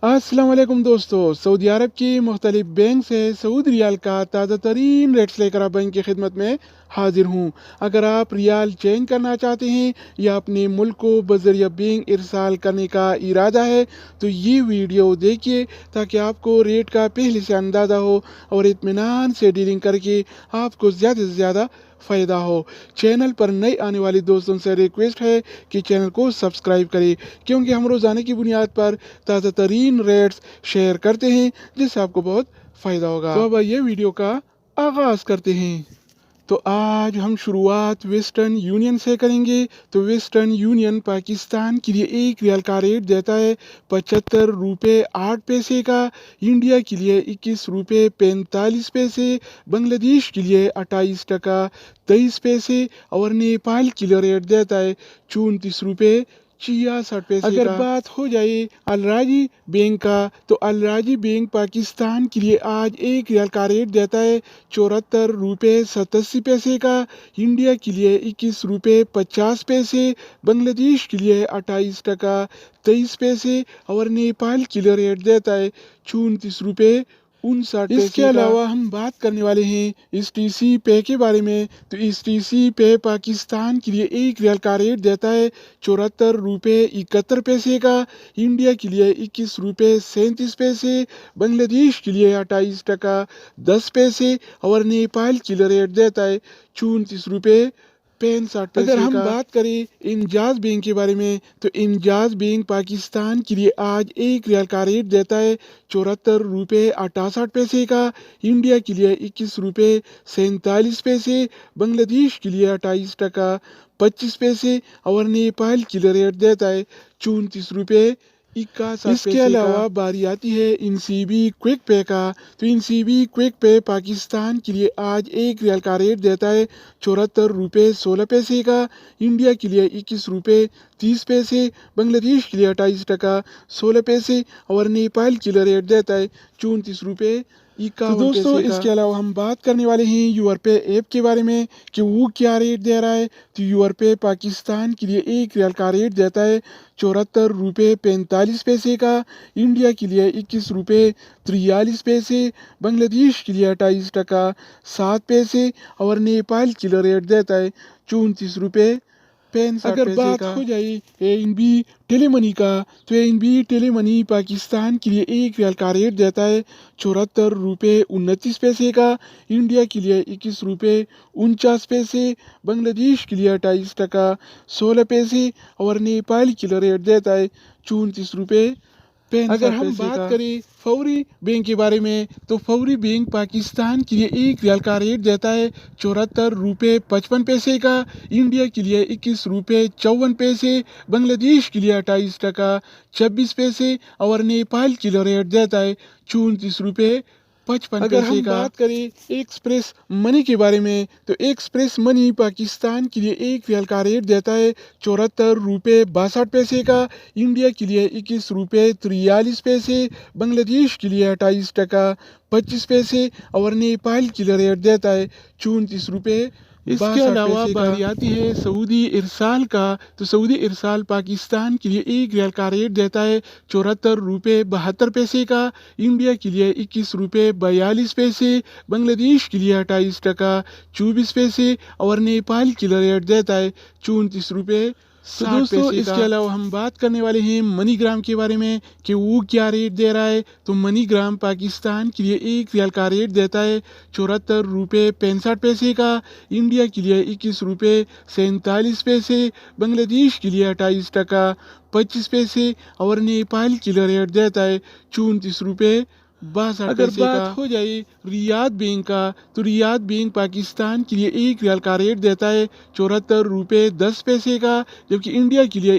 अस्सलाम वालेकुम दोस्तों। सऊदी अरब की मुख्तलिफ बैंक से सऊदी रियाल का ताज़ा तरीन रेट्स लेकर आप बैंक की खिदमत में हाजिर हूँ। अगर आप रियाल चेंज करना चाहते हैं या अपने मुल्क को बज़रिया बैंक इरसाल करने का इरादा है तो ये वीडियो देखिए ताकि आपको रेट का पहले से अंदाज़ा हो और इत्मीनान से डीलिंग करके आपको ज़्यादा से ज़्यादा फ़ायदा हो। चैनल पर नए आने वाले दोस्तों से रिक्वेस्ट है कि चैनल को सब्सक्राइब करें, क्योंकि हम रोज़ाना की बुनियाद पर ताज़ा तरीन रेट्स शेयर करते हैं जिससे आपको बहुत फ़ायदा होगा। तो अब ये वीडियो का आगाज़ करते हैं। तो आज हम शुरुआत वेस्टर्न यूनियन से करेंगे। तो वेस्टर्न यूनियन पाकिस्तान के लिए एक रियाल का रेट देता है 75 रुपये 8 पैसे का, इंडिया के लिए 21 रुपये 45 पैसे, बांग्लादेश के लिए 28 टका 23 पैसे और नेपाल के लिए रेट देता है 34 रुपये 66 पैसे। अगर बात हो जाए अलराजी बैंक का तो अलराजी बैंक पाकिस्तान के लिए आज एक रियाल का रेट देता है 74 रुपये 87 पैसे का, इंडिया के लिए 21 रुपये 50 पैसे, बांग्लादेश के लिए 28 टका 23 पैसे और नेपाल के लिए रेट देता है 34 रुपये 59 पैसे। इसके अलावा हम बात करने वाले हैं STC पे के बारे में। तो STC पे पाकिस्तान के लिए एक रियाल का रेट देता है 74 रुपये 71 पैसे का, इंडिया के लिए 21 रुपये 37 पैसे, बांग्लादेश के लिए 28 टका 10 पैसे और नेपाल के लिए रेट देता है 34 रुपये 65 पैसे। अगर हम बात करें इंजाज बैंक के बारे में तो इंजाज बैंक पाकिस्तान के लिए आज एक रियाल का रेट देता है 74 रुपये 68 पैसे का, इंडिया के लिए 21 रुपये 47 पैसे, बांग्लादेश के लिए 28 टका 25 पैसे और नेपाल के लिए रेट देता है 34 रुपये 61 पैसे। इसके अलावा बारी आती है इनसीबी क्विक पे का। तो इनसीबी क्विक पे पाकिस्तान के लिए आज एक रियाल का रेट देता है 74 रुपये 16 पैसे का, इंडिया के लिए 21 रुपये 30 पैसे, बांग्लादेश के लिए 28 टका 16 पैसे और नेपाल के लिए रेट देता है 34 रुपये 51 पैसे। दोस्तों इसके अलावा हम बात करने वाले हैं यूरपे ऐप के बारे में कि वो क्या रेट दे रहा है। तो यूरपे पाकिस्तान के लिए एक रियाल का रेट देता है 74 रुपये 45 पैसे का, इंडिया के लिए 21 रुपये 43 पैसे, बांग्लादेश के लिए 28 टका 7 पैसे और नेपाल के लिए रेट देता है 34 रुपये 65 पैसे। अगर बात हो जाए ANB टेलीमनी का तो ANB टेलीमनी पाकिस्तान के लिए एक रियाल का रेट देता है 74 रुपये 29 पैसे का, इंडिया के लिए 21 रुपये 49 पैसे, बांग्लादेश के लिए 28 टका 16 पैसे और नेपाल के लिए रेट देता है 34 रुपये 65 पैसे। अगर हम बात करें फौरी बैंक के बारे में तो फौरी बैंक पाकिस्तान के लिए एक रियाल का रेट देता है 74 रुपये 55 पैसे का, इंडिया के लिए 21 रुपये 54 पैसे, बांग्लादेश के लिए 28 टका 26 पैसे और नेपाल के लिए रेट देता है 34 रुपये 55 पैसे। अगर हम बात करें एक्सप्रेस मनी के बारे में तो एक्सप्रेस मनी पाकिस्तान के लिए एक रियाल का रेट देता है 74 रुपये 62 पैसे का, इंडिया के लिए 21 रुपये 43 पैसे, बांग्लादेश के लिए 28 टका 25 पैसे और नेपाल के लिए रेट देता है 34 रुपये 62 पैसे। इसके अलावा बारी आती है सऊदी इरसाल का। तो सऊदी इरसाल पाकिस्तान के लिए एक रियाल का रेट देता है 74 रुपये 72 पैसे का, इंडिया के लिए 21 रुपये 42 पैसे, बांग्लादेश के लिए 28 टका 24 पैसे और नेपाल के लिए रेट देता है 34 रुपये 60 पैसे। इसके अलावा हम बात करने वाले हैं मनीग्राम के बारे में कि वो क्या रेट दे रहा है। तो मनीग्राम पाकिस्तान के लिए एक रियाल का रेट देता है 74 रुपये 65 पैसे का, इंडिया के लिए 21 रुपये 47 पैसे, बांग्लादेश के लिए 28 टका 25 पैसे और नेपाल के लिए रेट देता है 34 रुपये 62 अगर पैसे बात का हो जाए रियाद बैंक का तो रियाद बैंक पाकिस्तान के लिए एक रियाल का रेट देता है 74 रुपये 10 पैसे का, जबकि इंडिया के लिए